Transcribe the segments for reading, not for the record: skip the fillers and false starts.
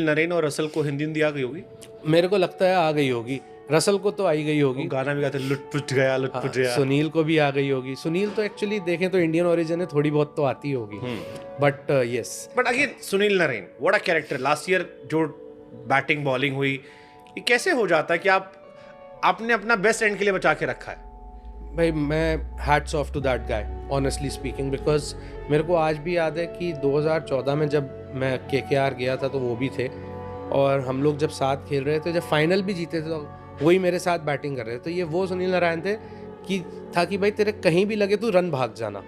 नरेन और रसल को हिंदी आ गई होगी। मेरे को लगता है आ गई होगी। रसल को तो आई गई होगी, गाना भी गाते लुट गया लुट हाँ, गया। सुनील को भी आ गई होगी। सुनील तो एक्चुअली देखें तो इंडियन ओरिजिन है, थोड़ी बहुत तो आती होगी, but yes. But again Sunil Narine what a character. Last year जो बैटिंग बॉलिंग हुई, ये कैसे हो जाता है कि आपने अपना बेस्ट एंड के लिए बचा के रखा है? भाई मैं hats off to that guy honestly speaking, because मेरे को आज भी याद है कि 2014 में जब मैं KKR गया था तो वो भी थे, और हम लोग जब साथ खेल रहे थे, जब फाइनल भी जीते थे तो वही मेरे साथ बैटिंग कर रहे थे। तो ये वो सुनील नारायण थे कि भाई तेरे कहीं भी लगे तू रन भाग जाना।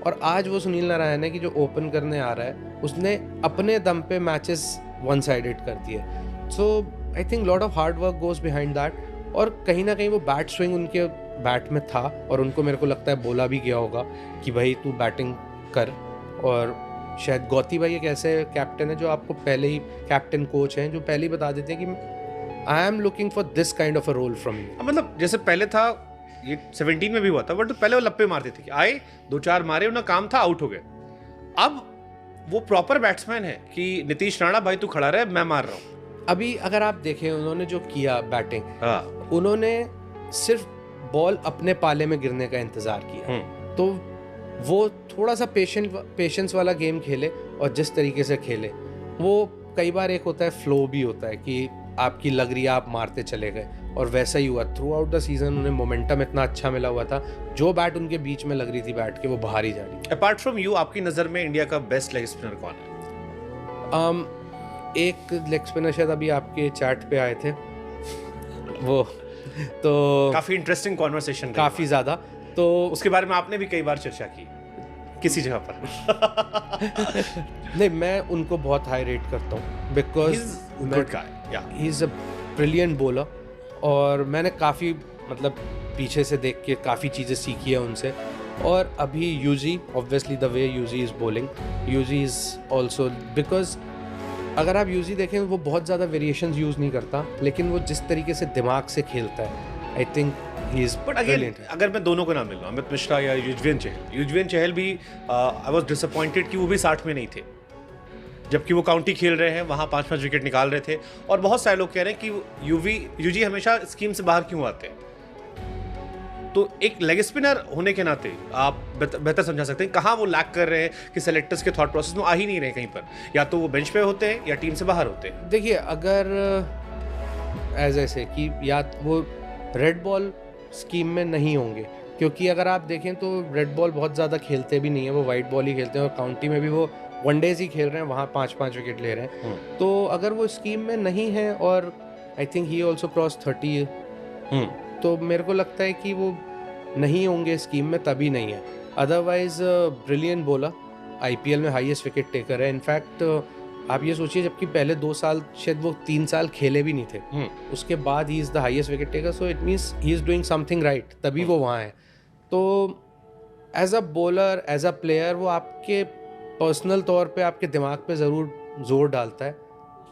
और आज वो सुनील नारायण है कि जो ओपन करने आ रहा है, उसने अपने दम पे मैचेस वन साइडेड कर दिए। So I think lot of hard work goes behind that, और कहीं ना कहीं वो बैट स्विंग उनके बैट में था, और उनको मेरे को लगता है बोला भी गया होगा कि भाई तू बैटिंग कर। और शायद गौती भाई एक ऐसे कैप्टन है जो आपको पहले ही, कैप्टन कोच हैं जो पहले ही बता देते हैं कि I am looking for this kind of a role from you. मतलब जैसे पहले था, ये 17 में भी हुआ था, बट पहले वो लप्पे मारते थे कि आए 2-4 मारे, उनका काम था, आउट हो गए। अब वो प्रॉपर बैट्समैन है कि नीतीश राणा भाई तू खड़ा रहे, मैं मार रहा हूँ। अभी अगर आप देखें उन्होंने जो किया बैटिंग, हाँ, उन्होंने सिर्फ बॉल अपने पाले में गिरने का इंतजार किया। तो वो थोड़ा सा पेशेंस वाला गेम खेले, और जिस तरीके से खेले वो कई बार एक होता है फ्लो भी होता है कि आपकी लग रही है आप मारते चले गए, और वैसा ही हुआ थ्रू आउट द सीजन। उन्हें मोमेंटम इतना अच्छा मिला हुआ था, जो बैट उनके बीच में लग रही थी बैट के, वो बाहर ही जा रही। अपार्ट फ्रॉम यू, आपकी नजर में इंडिया का बेस्ट लेग स्पिनर कौन है? एक लेग स्पिनर शायद अभी आपके चैट पे आए थे वो, तो काफी इंटरेस्टिंग कॉन्वर्सेशन, काफी ज्यादा, तो उसके बारे में आपने भी कई बार चर्चा की किसी जगह पर। नहीं, मैं उनको बहुत हाई रेट करता हूँ because good guy, he is a brilliant bowler, और मैंने काफ़ी मतलब पीछे से देख के काफ़ी चीज़ें सीखी है उनसे। और अभी Yuzi, obviously the way Yuzi is bowling, Yuzi is also, because अगर आप यूजी देखें वो बहुत ज़्यादा वेरिएशंस यूज़ नहीं करता, लेकिन वो जिस तरीके से दिमाग से खेलता है, I think he is brilliant. अगर मैं दोनों को नाम ले लूँ, अमित मिश्रा या युजवेंद्र चहल भी, आई वाज डिसअपॉइंटेड कि वो भी 60 में नहीं थे, जबकि वो काउंटी खेल रहे हैं, वहाँ 5-5 विकेट निकाल रहे थे। और बहुत सारे लोग कह रहे हैं कि यूजी हमेशा स्कीम से बाहर क्यों आते हैं। तो एक लेग स्पिनर होने के नाते आप बेहतर समझा सकते हैं कहाँ वो लैक कर रहे हैं कि सेलेक्टर्स के थॉट प्रोसेस में आ ही नहीं रहे कहीं पर, या तो वो बेंच पे होते हैं या टीम से बाहर होते हैं। देखिए, अगर एज ऐसे कि या वो रेड बॉल स्कीम में नहीं होंगे, क्योंकि अगर आप देखें तो रेड बॉल बहुत ज़्यादा खेलते भी नहीं है, वो वाइट बॉल ही खेलते हैं, और काउंटी में भी वो वनडेज ही खेल रहे हैं, वहाँ 5-5 विकेट ले रहे हैं। तो अगर वो स्कीम में नहीं है, और I think he also cross 30, तो मेरे को लगता है कि वो नहीं होंगे स्कीम में, तभी नहीं है। अदरवाइज ब्रिलियंट बॉलर, IPL में हाईएस्ट विकेट टेकर है। इनफैक्ट आप ये सोचिए, जबकि पहले 2 साल शायद वो 3 साल खेले भी नहीं थे, उसके बाद he is the highest wicket taker, so it means he is doing something right, तभी वो वहाँ है। तो as a bowler, as a player, वो आपके पर्सनल तौर पे आपके दिमाग पे ज़रूर जोर डालता है,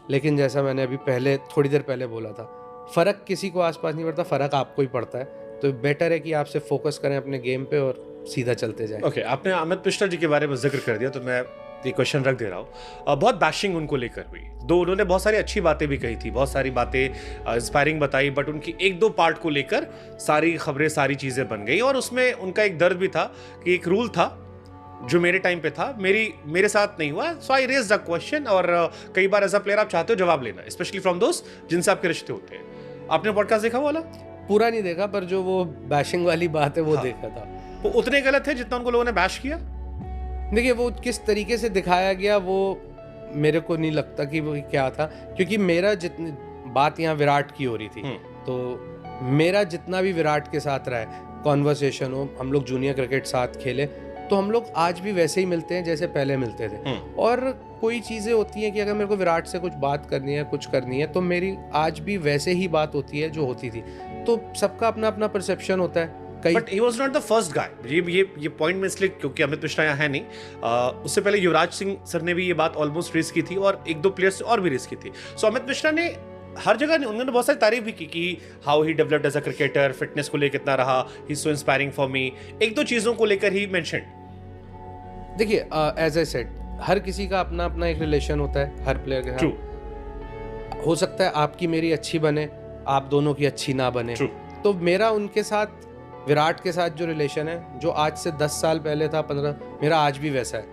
लेकिन जैसा मैंने अभी पहले थोड़ी देर पहले बोला था, फ़र्क किसी को आसपास नहीं पड़ता, फ़र्क आपको ही पड़ता है। तो बेटर है कि आप सिर्फ फोकस करें अपने गेम पे और सीधा चलते जाएं। ओके, आपने अमित मिश्रा जी के बारे में जिक्र कर दिया, तो मैं ये क्वेश्चन रख दे रहा हूँ। बहुत बैशिंग उनको लेकर हुई, दो उन्होंने बहुत सारी अच्छी बातें भी कही थी, बहुत सारी बातें इंस्पायरिंग बताई, बट उनकी 1-2 पार्ट को लेकर सारी खबरें, सारी चीज़ें बन गई। और उसमें उनका एक दर्द भी था कि एक रूल था जो मेरे टाइम पे था, मेरे साथ नहीं हुआ, सो आई रेज द क्वेश्चन। और कई बार एज अ प्लेयर आप चाहते हो जवाब लेना, स्पेशली फ्रॉम दोस्त जिनसे आपके रिश्ते होते हैं। आपने पॉडकास्ट देखा वाला? पूरा नहीं देखा, पर जो वो बैशिंग वाली बात है वो देखा था। वो उतने गलत थे जितना उनको लोगों ने बैश किया। देखिए, वो किस तरीके से दिखाया गया वो मेरे को नहीं लगता कि वो क्या था, क्योंकि मेरा जितनी बात यहाँ विराट की हो रही थी, तो मेरा जितना भी विराट के साथ रहा है कॉन्वर्सेशन हो, हम लोग जूनियर क्रिकेट साथ खेले, तो हम लोग आज भी वैसे ही मिलते हैं जैसे पहले मिलते थे। और कोई चीज़ें होती हैं कि अगर मेरे को विराट से कुछ बात करनी है, कुछ करनी है, तो मेरी आज भी वैसे ही बात होती है जो होती थी। तो सबका अपना अपना परसेप्शन होता है। But he was not the first guy. ये पॉइंट में इसलिए, क्योंकि अमित मिश्रा यहाँ है नहीं, उससे पहले युवराज सिंह सर ने भी ये बात ऑलमोस्ट रेस की थी, और 1-2 प्लेयर्स और भी रेस की थी। सो अमित मिश्रा ने हर जगह उन्होंने बहुत सारी तारीफ भी की कि how he developed as a cricketer, fitness को लेकर कितना रहा, he is so inspiring for me. 1-2 चीजों को लेकर ही मेंशन्ड। देखिए, एज आई सेड, हर किसी का अपना अपना एक रिलेशन होता है हर प्लेयर के साथ। हो सकता है आपकी मेरी अच्छी बने, आप दोनों की अच्छी ना बने। True. तो मेरा उनके साथ, विराट के साथ जो रिलेशन है, जो आज से 10 साल पहले था, 15, मेरा आज भी वैसा है।